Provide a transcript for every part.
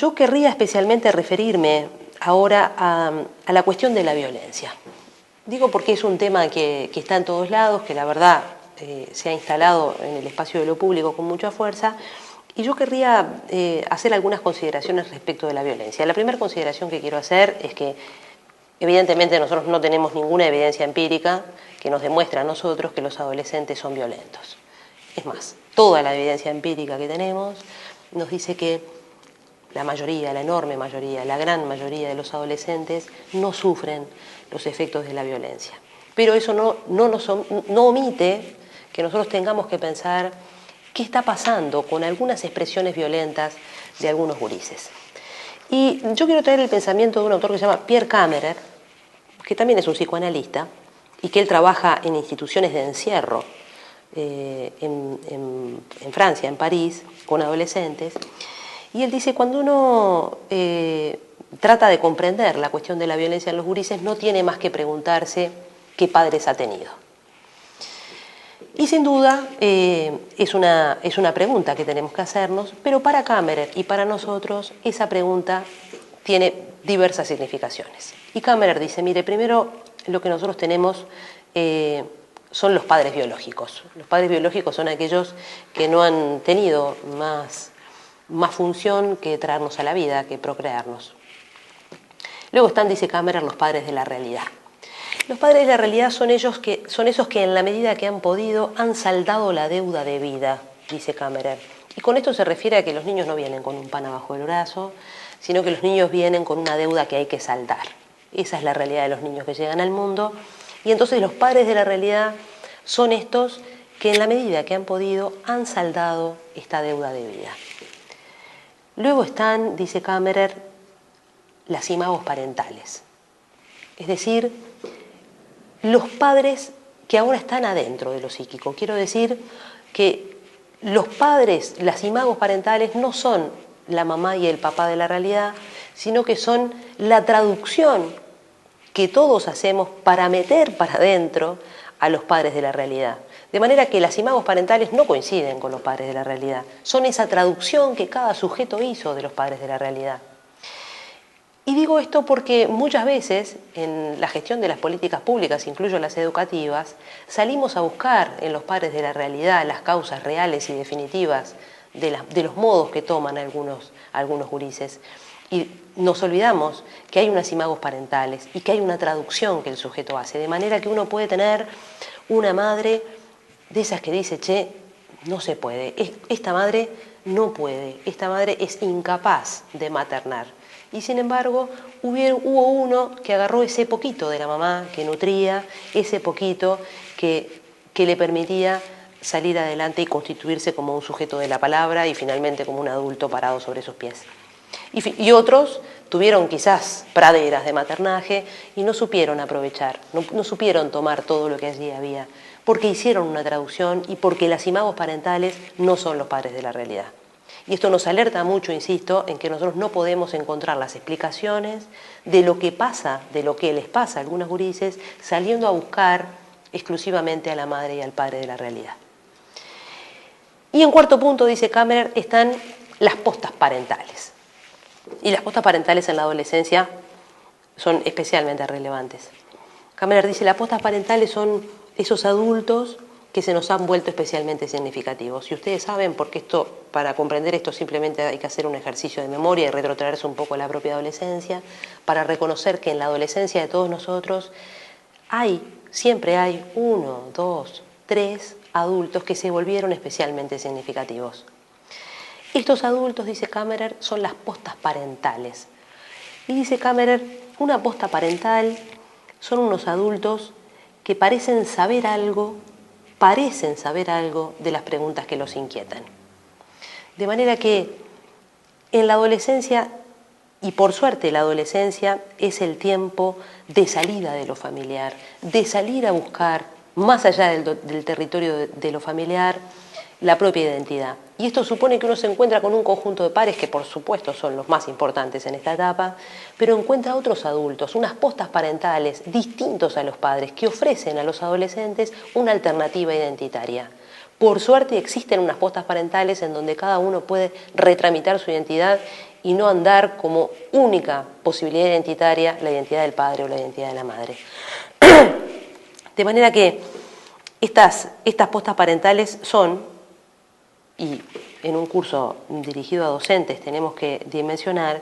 Yo querría especialmente referirme ahora a la cuestión de la violencia. Digo porque es un tema que está en todos lados, que la verdad se ha instalado en el espacio de lo público con mucha fuerza, y yo querría hacer algunas consideraciones respecto de la violencia. La primera consideración que quiero hacer es que evidentemente nosotros no tenemos ninguna evidencia empírica que nos demuestre a nosotros que los adolescentes son violentos. Es más, toda la evidencia empírica que tenemos nos dice que la mayoría, la enorme mayoría, la gran mayoría de los adolescentes no sufren los efectos de la violencia. Pero eso no omite que nosotros tengamos que pensar qué está pasando con algunas expresiones violentas de algunos gurises. Y yo quiero traer el pensamiento de un autor que se llama Pierre Kammerer, que también es un psicoanalista, y que él trabaja en instituciones de encierro en Francia, en París, con adolescentes. Y él dice, cuando uno trata de comprender la cuestión de la violencia en los gurises, no tiene más que preguntarse qué padres ha tenido. Y sin duda es una pregunta que tenemos que hacernos, pero para Kammerer y para nosotros esa pregunta tiene diversas significaciones. Y Kammerer dice, mire, primero lo que nosotros tenemos son los padres biológicos. Los padres biológicos son aquellos que no han tenido más función que traernos a la vida, que procrearnos. Luego están, dice Kammerer, los padres de la realidad. Los padres de la realidad son esos que en la medida que han podido han saldado la deuda de vida, dice Kammerer. Y con esto se refiere a que los niños no vienen con un pan abajo del brazo, sino que los niños vienen con una deuda que hay que saldar. Esa es la realidad de los niños que llegan al mundo. Y entonces los padres de la realidad son estos que en la medida que han podido han saldado esta deuda de vida. Luego están, dice Kammerer, las imagos parentales. Es decir, los padres que ahora están adentro de lo psíquico. Quiero decir que los padres, las imagos parentales, no son la mamá y el papá de la realidad, sino que son la traducción que todos hacemos para meter para adentro a los padres de la realidad. De manera que las imagos parentales no coinciden con los padres de la realidad, son esa traducción que cada sujeto hizo de los padres de la realidad. Y digo esto porque muchas veces en la gestión de las políticas públicas, incluso las educativas, salimos a buscar en los padres de la realidad las causas reales y definitivas de los modos que toman algunos gurises. Y nos olvidamos que hay unas imagos parentales y que hay una traducción que el sujeto hace, de manera que uno puede tener una madre de esas que dice, che, no se puede, esta madre no puede, esta madre es incapaz de maternar. Y sin embargo, hubo uno que agarró ese poquito de la mamá, que nutría, ese poquito que le permitía salir adelante y constituirse como un sujeto de la palabra y finalmente como un adulto parado sobre sus pies. Y otros tuvieron quizás praderas de maternaje y no supieron aprovechar, no supieron tomar todo lo que allí había, porque hicieron una traducción y porque las imagos parentales no son los padres de la realidad. Y esto nos alerta mucho, insisto, en que nosotros no podemos encontrar las explicaciones de lo que pasa, de lo que les pasa a algunos gurises, saliendo a buscar exclusivamente a la madre y al padre de la realidad. Y en cuarto punto, dice Kammerer, están las postas parentales. Y las postas parentales en la adolescencia son especialmente relevantes. Kammerer dice, las postas parentales son esos adultos que se nos han vuelto especialmente significativos. Y ustedes saben, porque para comprender esto simplemente hay que hacer un ejercicio de memoria y retrotraerse un poco a la propia adolescencia, para reconocer que en la adolescencia de todos nosotros siempre hay 1, 2, 3 adultos que se volvieron especialmente significativos. Estos adultos, dice Kammerer, son las postas parentales. Y dice Kammerer, una posta parental son unos adultos que parecen saber algo de las preguntas que los inquietan. De manera que en la adolescencia, y por suerte la adolescencia es el tiempo de salida de lo familiar, de salir a buscar, más allá del territorio de lo familiar, la propia identidad. Y esto supone que uno se encuentra con un conjunto de pares que por supuesto son los más importantes en esta etapa, pero encuentra a otros adultos, unas postas parentales distintos a los padres que ofrecen a los adolescentes una alternativa identitaria. Por suerte existen unas postas parentales en donde cada uno puede retramitar su identidad y no andar como única posibilidad identitaria la identidad del padre o la identidad de la madre. De manera que estas postas parentales son, y en un curso dirigido a docentes tenemos que dimensionar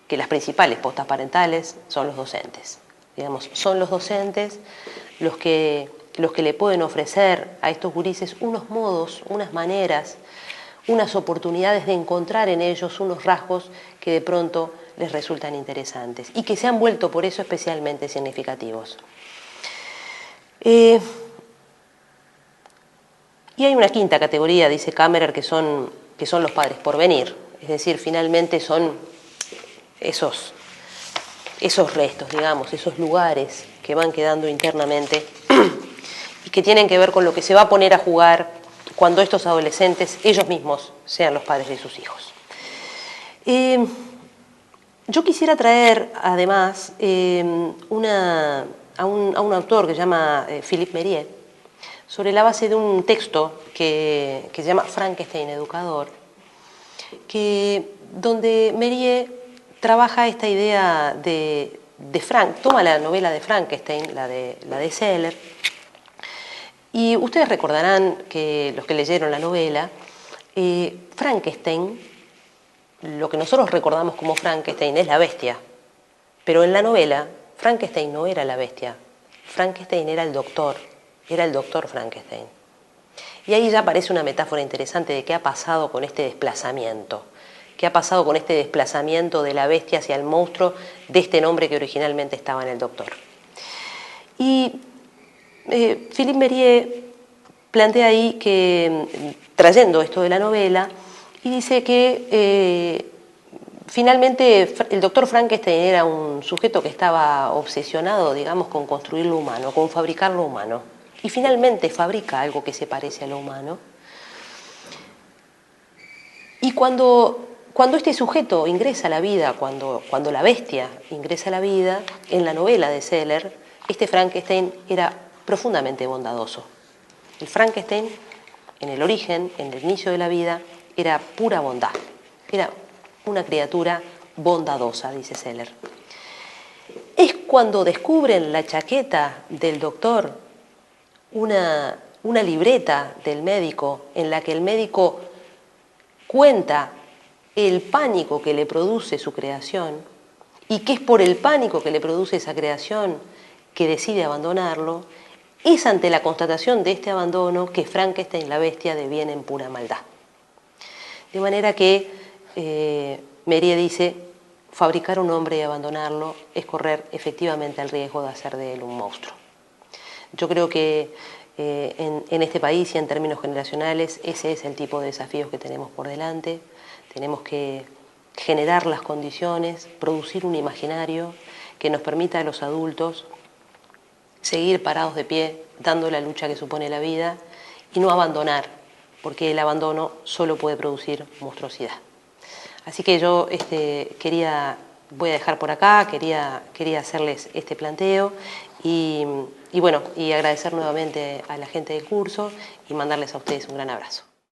que las principales postas parentales son los docentes. Digamos, son los docentes los que le pueden ofrecer a estos gurises unos modos, unas maneras, unas oportunidades de encontrar en ellos unos rasgos que de pronto les resultan interesantes y que se han vuelto por eso especialmente significativos. Y hay una quinta categoría, dice Kammerer, que son los padres por venir, es decir, finalmente son esos restos, digamos, esos lugares que van quedando internamente y que tienen que ver con lo que se va a poner a jugar cuando estos adolescentes, ellos mismos, sean los padres de sus hijos. Yo quisiera traer, además, a un autor que se llama Philippe Mérieux, sobre la base de un texto que se llama Frankenstein Educador, donde Mérieux trabaja esta idea de Frank, toma la novela de Frankenstein, la de Seller, y ustedes recordarán que los que leyeron la novela, Frankenstein, lo que nosotros recordamos como Frankenstein es la bestia, pero en la novela Frankenstein no era la bestia, Frankenstein era el doctor Frankenstein. Y ahí ya aparece una metáfora interesante de qué ha pasado con este desplazamiento. ¿Qué ha pasado con este desplazamiento de la bestia hacia el monstruo de este nombre que originalmente estaba en el doctor? Y Philippe Mérieux plantea ahí que, trayendo esto de la novela, y dice que finalmente el doctor Frankenstein era un sujeto que estaba obsesionado, digamos, con construir lo humano, con fabricar lo humano. Y finalmente fabrica algo que se parece a lo humano. Y cuando este sujeto ingresa a la vida, cuando la bestia ingresa a la vida, en la novela de Seller, este Frankenstein era profundamente bondadoso. El Frankenstein, en el origen, en el inicio de la vida, era pura bondad. Era una criatura bondadosa, dice Seller. Es cuando descubren la chaqueta del doctor, una libreta del médico, en la que el médico cuenta el pánico que le produce su creación y que es por el pánico que le produce esa creación que decide abandonarlo, es ante la constatación de este abandono que Frankenstein, la bestia, deviene en pura maldad. De manera que Mérieux dice, fabricar un hombre y abandonarlo es correr efectivamente el riesgo de hacer de él un monstruo. Yo creo que en este país y en términos generacionales ese es el tipo de desafíos que tenemos por delante. Tenemos que generar las condiciones, producir un imaginario que nos permita a los adultos seguir parados de pie, dando la lucha que supone la vida y no abandonar, porque el abandono solo puede producir monstruosidad. Así que yo voy a dejar por acá, quería hacerles este planteo y bueno, y agradecer nuevamente a la gente del curso y mandarles a ustedes un gran abrazo.